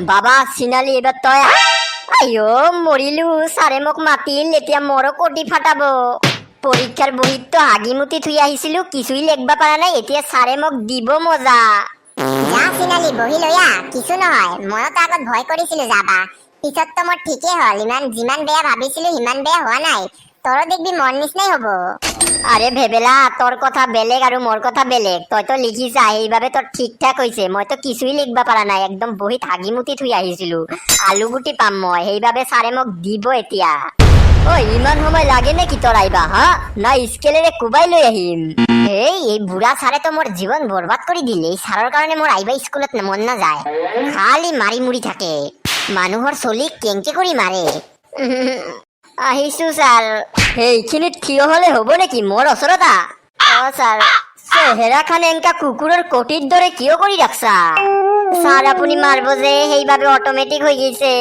বাবা চিনালি এবাৰ তই আইও মৰিলু সাৰে মোক মাতিল এতিয়া মোৰো কোটি ফাটাবো পৰীক্ষাৰ বহীত তো হাগিমুতি থুই আহিছিলো কিছুই লেখবা পাৰা নাই এতিয়া সারে মোক দিব মজা যা চিনালি বহি লয়া কিছু নহয় মনত আগত ভয় কৰিছিলো যাবা পিছত তো মোৰ ঠিকে হল ইমান যিমান বেয়া ভাবিছিলো সিমান বেয়া হোৱা নাই তোৰো দেখবি মন নিচিনাই হব আরে ভেবেলা তোর কথা বেলেগ আর মোর কথা বেলেগ তই তো লিখিছা এইভাবে তোর ঠিকঠাক হইছে মই তো কিছুই লিখবা পারা নাই একদম বহিত হাগিমুতি থুই আহিছিলো আলু গুটি পাম মই সেইভাবে সারে মোক দিব এতিয়া ও ইমান সময় লাগে নাকি তোর আইবা হা না স্কেলেরে কুবাই লৈ আহিম এই বুড়া সারে তো মোর জীবন বরবাদ করে দিলে এই সাৰৰ কাৰণে মোৰ আইবা স্কুলত মন না যায় খালি মাৰি মুড়ি থাকে মানুহৰ চলি কেংকে কৰি মাৰে আহিছো স্যাৰ এইখিনিত থিয় হলে হব নেকি মোৰ ওচৰতা স্যাৰ চেহেৰাখান এনেকা কুকুৰৰ কটিৰ দৰে কিয় কৰি ৰাখছা স্যাৰ আপুনি মাৰব যে সেইভাবে অটোমেটিক হৈ গৈছে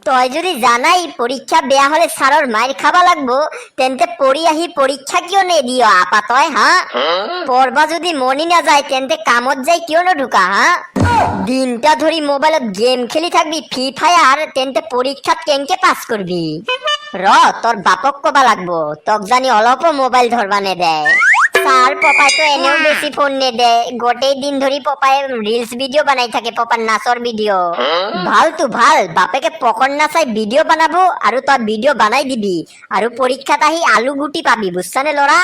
তই যদি জানাই পৰীক্ষা বেয়া হলে স্যাৰৰ মাইৰ খাবা লাগবো তেন্তে পঢ়ি আহি পৰীক্ষা কিয় নিদিয় আপা তই হা পঢ়বা যদি মনি না যায় তেন্তে কামত যাই কিয় নঢুকা হা দিনটা ধৰি মোবাইলত গেম খেলি থাকবি ফ্ৰি ফায়াৰ তেন্তে পৰীক্ষাত কেংকে পাস করবি র তোর বাপক কবা লাগবো তক জানি অলপ মোবাইল ধরবা নেদে স্যার পপাই তো এনেও বেশি ফোন নেদে গোটেই দিন ধরি পপাই রিলস ভিডিও বানাই থাকে পপার নাচর ভিডিও ভাল তো ভাল বাপেকে পকর নাচাই ভিডিও বানাবো আৰু তই ভিডিও বানাই দিবি আৰু পৰীক্ষাত আহি আলু গুটি পাবি বুঝছানে লৰা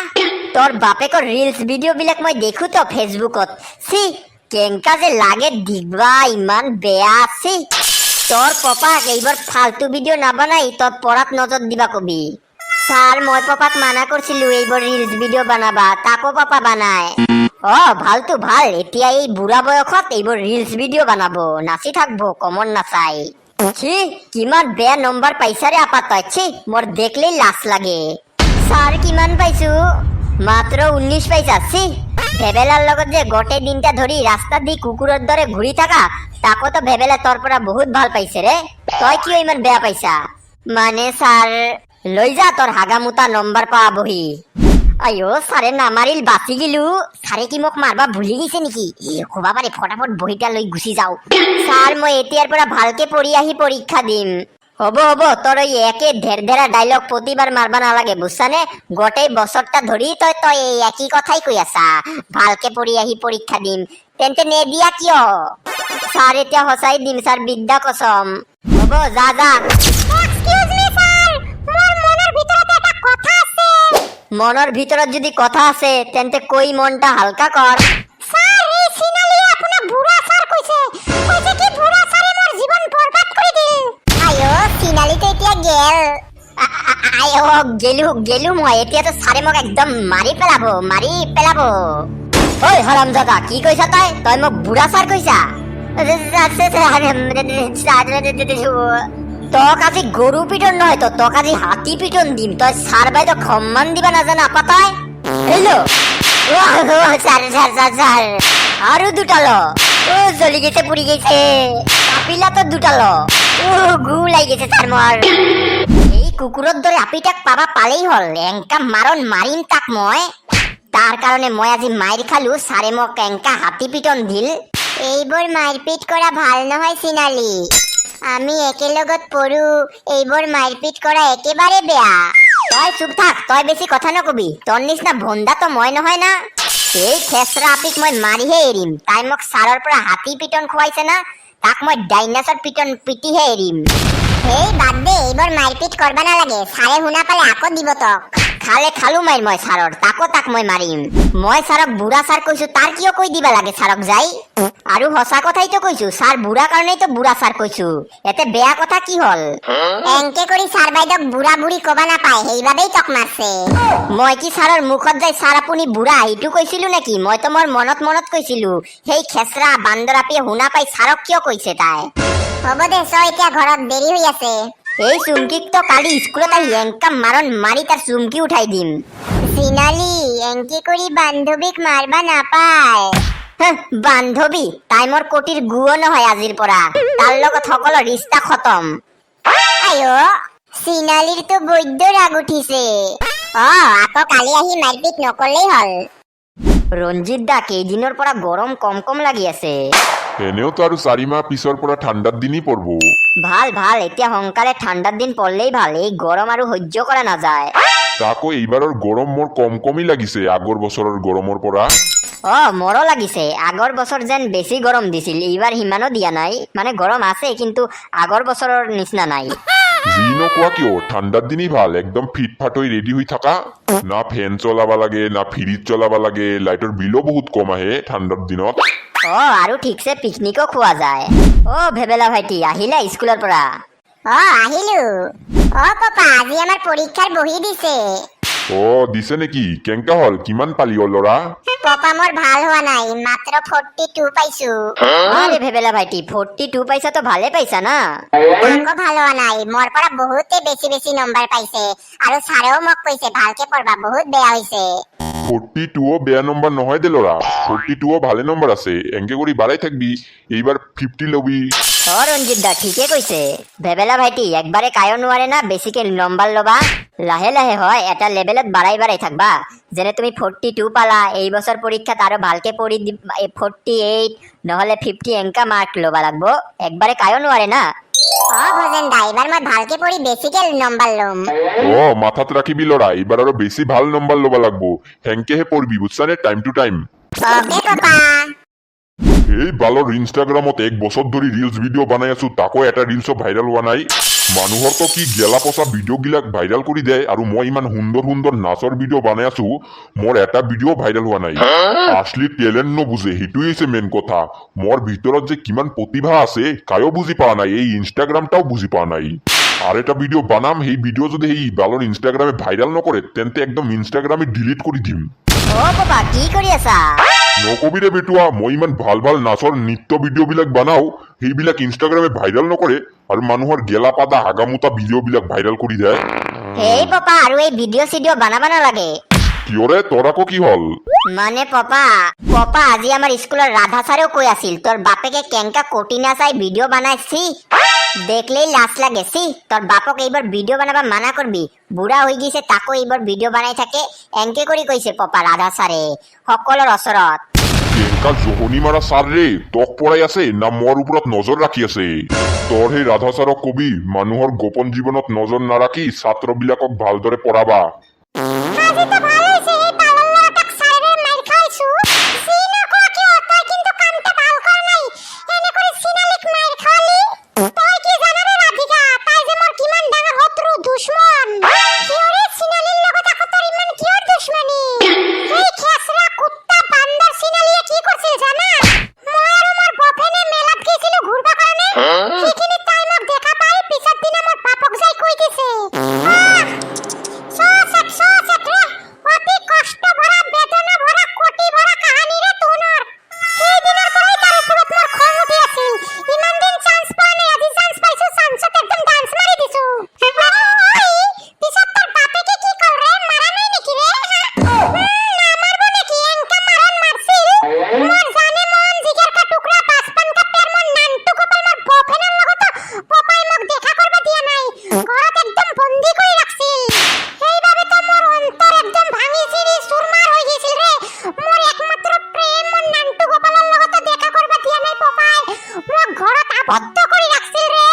তোৰ বাপেকৰ রিলস ভিডিও বিলাক মই দেখো তো ফেসবুকত সি কেংকা যে লাগে দিগবা ইমান বেয়া আছে তোর পপাক এইবার ফালতু ভিডিও না বানাই তোর পড়াত নজর দিবা কবি স্যার মই পপাক মানা করছিলু এইবার রিলস ভিডিও বানাবা তাকো পাপা বানায় ও ভালতো ভাল এতিয়া এই বুড়া বয়সত এইবার রিলস ভিডিও বানাবো নাচি থাকবো কমন নাচাই ছি কিমান বেয়া নম্বর পাইছারে আপা তই ছি মোর দেখলেই লাজ লাগে স্যার কিমান পাইছু মাত্র 19 পাইছা ছি ভেবেলার লগত যে গোটেই দিনটা ধরি রাস্তা দি কুকুরের দরে ঘুরি থাকা তাকো তো ভেবেলা তোর পরা বহুত ভাল পাইছে রে তই কিয় ইমান বেয়া পাইছা মানে স্যার লৈ যা তোর হাগামুতা নম্বর পাওয়া বহি আইও স্যারে না মারিল বাঁচি গিলু স্যারে কি মোক মারবা ভুলি গেছে নেকি খোবা পারে ফটাফট বহিটা লৈ গুছি যাও স্যার মই এতিয়ার পরা ভালকে পড়ি আহি পরীক্ষা দিম হব হব তোর ওই একে ধেরধেরা ডায়লগ প্রতিবার মারবা না লাগে বুঝছানে গোটেই বছরটা ধরি তই তই এই একই কথাই কই আছা ভালকে পড়ি আহি পরীক্ষা দিম তেন্তে নে দিয়া কিয় স্যার এতিয়া হসাই দিম স্যার বিদ্যা কসম হব যা যা এক্সকিউজ মি স্যার মোর মনের ভিতরতে একটা কথা আছে মনের ভিতৰত যদি কথা আছে তেন্তে কই মনটা হালকা কর স্যার এই সিনালি আপনা বুড়া স্যার কইছে কি বুড়া স্যারে মোর জীবন বরবাদ করে দিল আয়ো সিনালি তো এতিয়া গেল আইও গেলু মই এতিয়া তো সারে মোক একদম মারি পেলাবো ওই হারামজাদা কি কইছা তই মোক বুড়া স্যার কইছা তক আজি গরু পিটন নহয় তো তক আজি হাতি পিটন দিম তই স্যার বাই তো সম্মান দিবা না জানা আপা তই হেলো স্যার আৰু দুটালো ও জ্বলি গেছে পুড়ি গেছে কাপিলা তো দুটালো ও গু লাগি গেছে স্যার মোর এই কুকুরের দরে আপিটাক পাবা পালেই হল এংকা মারিম তাক মই তার কারণে মই আজি মাইর খালু সারে মোক এংকা হাতি পিটন দিল এইবোৰ মাৰপিট কৰা ভাল নহয় সিনালি আমি একে লগত পড়ু এইবোৰ মারপিট করা একেবারে বেয়া তই চুপ থাক তই বেশি কথা নকবি তোর নিচিনা ভন্দা তো মই নহয় না এই খেসরা আপিক মই মারিহে এরিম তাই মোক সাৰৰ পৰা হাতি পিটন খুৱাইছে না তাক মই ডাইনাসৰ পিটন পিটিহে এৰিম এই বাদ দে এইবোৰ মারপিট করবা না লাগে সারে শুনা পালে আকো দিব তক খালে খালু মাইর মই সারর তাক মই মারিম মই সারক বুড়া সার কইছো তার কিয় কই দিবা লাগে সারক যাই আৰু হসা কথাই তো কইছো সার বুড়া কারণেই তো বুড়া সার কইছো এতে বেয়া কথা কি হল এংকে করি সার বাইদক বুড়া বুড়ি কবা না পায় সেইভাবেই তক মারছে মই কি সারর মুখত যাই সার আপুনি বুড়া এইটো কইছিলো নেকি মই তো মোৰ মনত কইছিলো সেই খেসৰা বান্দৰাপিয়ে শুনা পাই সাৰক কিয় কইছে তাই হব দে সই এতিয়া ঘৰত দেৰি হৈ আছে এই চুমকিক তো কালি স্কুলত আহি এংকা মারণ মারি তার চুমকি উঠাই দিম সিনালি এংকে করি বান্ধবীক মারবা না পায় বান্ধবী তাই মোর কোটির গুও নহয় আজিৰ পৰা তাৰ লগত সকলো ৰিস্তা খতম আয়ো সিনালিৰ তো বৈদ্য ৰাগ উঠিছে আকৌ কালি আহি মাৰপিট নকৰলেই হল ৰঞ্জিত দা কেইদিনৰ পৰা গৰম কম লাগি আছে এনেও তো আৰু 4 মাহ পিছৰ পৰা ঠাণ্ডাৰ দিনই পৰব। ভাল ভাল, এতিয়া সোনকালে ঠাণ্ডাৰ দিন পড়লেই ভাল, এই গৰম আৰু সহ্য কৰা নাযায়। তাকো এইবাৰৰ গৰম মোৰ কমই লাগিছে আগৰ বছৰৰ গৰমৰ পৰা। অ মোৰো লাগিছে, আগৰ বছৰ যেন বেছি গৰম দিছিল, এইবাৰ সিমানো দিয়া নাই, মানে গৰম আছে কিন্তু আগৰ বছৰৰ নিচিনা নাই। যি নকোৱা কিয় ঠাণ্ডাৰ দিনই ভাল, একদম ফিটফাট হৈ ৰেডি হৈ থাকা। না ফেন চলাবা লাগে না ফ্ৰিজ চলাবা লাগে, লাইটৰ বিলো বহুত কম আহে ঠাণ্ডাৰ দিনত। অ আৰু ঠিকছে পিকনিকো খোৱা যায়। অ ভেবেলা ভাইটি আহিলা স্কুলৰ পৰা? আহিলো। পাপা আজি আমাৰ পৰীক্ষাৰ বহি দিছে। দিছে নেকি? কেংকা হল, কিমান পালি ল'ৰা? পাপা মোৰ ভাল হোৱা নাই, মাত্ৰ 42 পাইছো। আরে ভেবেলা ভাইটি 42 পাইছা তো ভালে পাইছা না? আকৌ ভাল হোৱা নাই, মোৰ পৰা বহুতে বেছি নম্বৰ পাইছে আৰু ছাৰেও মোক কৈছে ভালকে পঢ়বা, বহুত বেয়া হৈছে। 42 বেয়া নম্বৰ নহয় দে ল'ৰা, 42 ভালে নম্বৰ আছে, এংকে কৰি বাড়াই থাকবি, এইবাৰ 50 লবি। অ ৰঞ্জিত দা ঠিকে কৈছে। ভেবেলা ভাইটি একবাৰে কায়ো নোৱাৰে না বেছিকে নম্বর লবা, লাহে লাহে হয় এটা লেভেলত বাড়াই থাকবা। যেনে তুমি 42 পালা, এই বছর পরীক্ষাত আৰু ভালকে পঢ়ি 48 নহলে 50 এংকা মাৰ্ক লবা লাগবো, একবাৰে কায়ো নোৱাৰে না। ভজেন দা এবাৰ মই ভালকে পঢ়ি বেছিকে নম্বৰ লম। মাথাত ৰাখিবি ল'ৰা, এইবাৰ আৰু বেছি ভাল নম্বৰ ল'বা লাগবো, হেংকেহে পঢ়বি বুজছানে, টাইম টু টাইম। অকে পাপা। এই বালৰ ইনষ্টাগ্ৰামত 1 বছৰ ধৰি ৰিলছ ভিডিঅ' বনাই আছো, তাকো এটা ৰিলছো ভাইৰেল হোৱা নাই। মানুহৰ তো কি গেলা পচা ভিডিঅ' গিলাক ভাইৰেল কৰি দিয়ে, আৰু মই ইমান সুন্দৰ নাচৰ ভিডিঅ' বনাই আছো, মোৰ এটা ভিডিঅ' ভাইৰেল হোৱা নাই। আছলি টেলেণ্ট নুবুজে, সেইটোৱে হৈছে মেইন কথা। মোৰ ভিতৰত যে কিমান প্ৰতিভা আছে কায়ো বুজি পোৱা নাই, এই ইনষ্টাগ্ৰামটাও বুজি পোৱা নাই। আৰ এটা ভিডিও বানাম, সেই ভিডিও যদি এই বালৰ ইনষ্টাগ্ৰামে ভাইৰেল নকৰে তেন্তে একদম ইনষ্টাগ্ৰামে ডিলিট কৰি দিম। অ পাপা কি কৰি আছা? নকবি ৰে বেটুয়া, মই ইমান ভাল নাচৰ নৃত্য ভিডিঅ' বিলাক বনাও, সেইবিলাক ইনষ্টাগ্ৰামে ভাইৰেল নকৰে আৰু মানুহৰ গেলা পাতা হাগামুতা ভিডিঅ' বিলাক ভাইৰেল কৰি দিয়ে। হেই পাপা আৰু এই ভিডিঅ' চিডিঅ' বনাবা নালাগে। কিয়ৰে, তোৰ আকৌ কি হল? মানে পাপা আজি আমাৰ স্কুলৰ রাধা স্যারেও কৈ আছিল তোর বাপেকে কেঙ্কা কোটি নাচাই ভিডিও বানাইছি, দেখলেই লাজ লাগে। তোর বাপক এইবার ভিডিও বানাবা মানা করবি, বুড়া হয়ে গেছে তাকো এইবার ভিডিও বানাই থাকে, এনকে কৰি কৈছে পাপা ৰাধা স্যাৰে সকলৰ ওচৰত। কেঙ্কা জহনি মাৰা ছাৰ ৰে, তক পৰাই আছে না মোৰ ওপৰত নজৰ ৰাখি আছে? তোৰ সেই ৰাধা ছাৰক কবি মানুহৰ গোপন জীৱনত নজৰ নাৰাখি ছাত্ৰবিলাকক ভালদৰে পঢ়াবা। আজি তো ভাল হৈছে, এই বালৰ লৰাটাক ছাৰে মাৰ খাইছো। চিনা কোৱা কিয়, তই কিন্তু কামটা ভাল কৰা নাই, এনে কৰি চিনালিক মাৰ খালি। তই কি জানানে ৰাধিকা, তাই যে মোৰ কিমান ডাঙৰ শত্ৰু দুশ্মন। কিয়ৰে চিনালিৰ লগত আকৌ তোৰ ইমান কিয়ৰ দুশ্মনী? এই খেচৰা কুত্তা বান্দৰ চিনালিয়ে কি কৰিছিল জানা? মই আৰু মোৰ বফেনে মেলাত গৈছিলো ঘূৰবা কাৰণে, সেইখিনি তাই মোক দেখা পাই পিছত দিনা মোৰ বাপক যাই কৈ দিছে। অতি কষ্ট ভৰা বেদনা ভৰা কোটি ভৰা কাহিনী ৰে তোনৰ। সেই দিনৰ পৰাই তাৰ ওপৰত মোৰ খং উঠি আছিল, ইমান দিন চান্স পোৱা নাই, আজি চান্স পাইছো, চান্সত একদম ডান্স মাৰি দিছো। পিছত তোৰ বাপেকে কি কল ৰে, মাৰা নাই নেকি ৰে? নামাৰব নেকি, এংকা মাৰণ মাৰছিল। মোৰ জানে মন জিগাৰ কা টুকৰা, বাচপান কা পেৰ, মোৰ নানটু গোপাল, মোৰ বফেনৰ লগত পপাই মোক দেখা কৰবা দিয়া নাই, ঘৰত একদম বন্দী কৰি ৰাখছিল। সেইবাবে তো মোৰ অন্তৰ একদম ভাঙি চিৰি চুৰমাৰ হৈ গৈছিল ৰে। মোৰ একমাত্ৰ প্ৰেম মোৰ নানটু গোপালৰ লগত দেখা কৰবা দিয়া নাই পপাই, মোক ঘৰত আবদ্ধ কৰি ৰাখছিল ৰে।